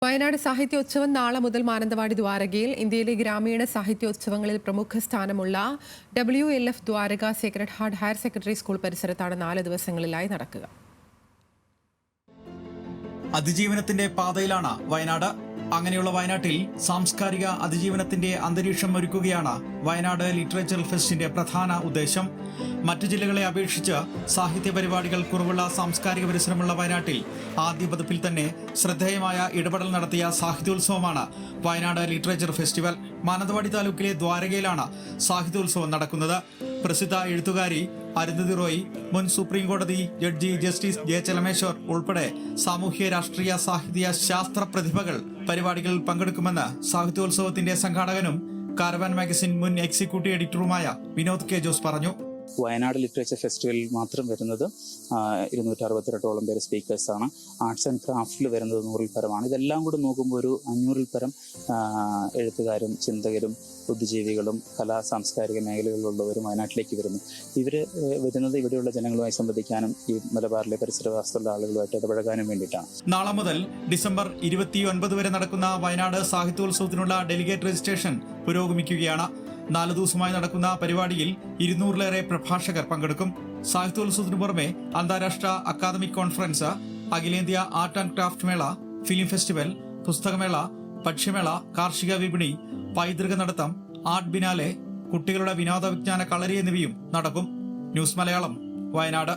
വയനാട് സാഹിത്യോത്സവം നാളെ മുതൽ മാനന്തവാടി ദ്വാരകയിൽ. ഇന്ത്യയിലെ ഗ്രാമീണ സാഹിത്യോത്സവങ്ങളിൽ പ്രമുഖ സ്ഥാനമുള്ള WLF Dwaraka Sacred Heart Higher Secondary School പരിസരത്താണ് 4 ദിവസങ്ങളിലായി നടക്കുക. അതിജീവനത്തിന്റെ പാതയിലാണ് വയനാട്. അങ്ങനെയുള്ള വയനാട്ടിൽ സാംസ്കാരിക അതിജീവനത്തിന്റെ അന്തരീക്ഷം ഒരുക്കുകയാണ് വയനാട് ലിറ്ററേച്ചർ ഫെസ്റ്റിന്റെ പ്രധാന ഉദ്ദേശം. മറ്റു ജില്ലകളെ അപേക്ഷിച്ച് സാഹിത്യ പരിപാടികൾ കുറവുള്ള സാംസ്കാരിക പരിസരമുള്ള വയനാട്ടിൽ ആദ്യ പതിപ്പിൽ തന്നെ ശ്രദ്ധേയമായ ഇടപെടൽ നടത്തിയ സാഹിത്യോത്സവമാണ് വയനാട് ലിറ്ററേച്ചർ ഫെസ്റ്റിവൽ. മാനന്തവാടി താലൂക്കിലെ ദ്വാരകയിലാണ് സാഹിത്യോത്സവം നടക്കുന്നത്. പ്രസിദ്ധ എഴുത്തുകാരി അരുന്ധതി റോയ്, മുൻ സുപ്രീം കോടതി ജഡ്ജി ജസ്റ്റിസ് ജെ ചെലമേശ്വർ ഉൾപ്പെടെ സാമൂഹ്യ രാഷ്ട്രീയ സാഹിത്യ ശാസ്ത്ര പ്രതിഭകൾ പരിപാടികളിൽ പങ്കെടുക്കുമെന്ന് സാഹിത്യോത്സവത്തിന്റെ സംഘാടകനും കാരവാൻ മാഗസിൻ മുൻ എക്സിക്യൂട്ടീവ് എഡിറ്ററുമായ വിനോദ് കെ ജോസ് പറഞ്ഞു. വയനാട് ലിറ്ററേച്ചർ ഫെസ്റ്റിവലിൽ മാത്രം വരുന്നത് 262ഓളം പേര് സ്പീക്കേഴ്സാണ്. ആർട്സ് ആൻഡ് ക്രാഫ്റ്റിൽ വരുന്നത് 100-ൽ പരമാണ്. ഇതെല്ലാം കൂടി നോക്കുമ്പോൾ ഒരു 500-ൽ പരം എഴുത്തുകാരും ചിന്തകരും ബുദ്ധിജീവികളും സാംസ്കാരിക മേഖലകളിലുള്ളവരും വയനാട്ടിലേക്ക് വരുന്നു. ഇവർ വരുന്നത് ഇവിടെയുള്ള ജനങ്ങളുമായി സംവദിക്കാനും ഈ മലബാറിലെ പരിസരവാസമുള്ള ആളുകളുമായിട്ട് ഇടപഴകാനും വേണ്ടിയിട്ടാണ്. നാളെ മുതൽ ഡിസംബർ 29 വരെ നടക്കുന്ന വയനാട് സാഹിത്യോത്സവത്തിനുള്ള ഡെലിഗേറ്റ് രജിസ്ട്രേഷൻ പുരോഗമിക്കുകയാണ്. 4 ദിവസമായി നടക്കുന്ന പരിപാടിയിൽ 200-ലേറെ പ്രഭാഷകർ പങ്കെടുക്കും. സാഹിത്യോത്സവത്തിനു പുറമെ അന്താരാഷ്ട്ര അക്കാദമിക് കോൺഫറൻസ്, അഖിലേന്ത്യാ ആർട്ട് ആൻഡ് ക്രാഫ്റ്റ് മേള, ഫിലിം ഫെസ്റ്റിവൽ, പുസ്തകമേള, ഭക്ഷ്യമേള, കാർഷിക വിപണി, പൈതൃക നടത്തം, ആർട്ട് ബിനാലെ, കുട്ടികളുടെ വിനോദ വിജ്ഞാന കളരി എന്നിവയും നടക്കും. ന്യൂസ് മലയാളം, വയനാട്.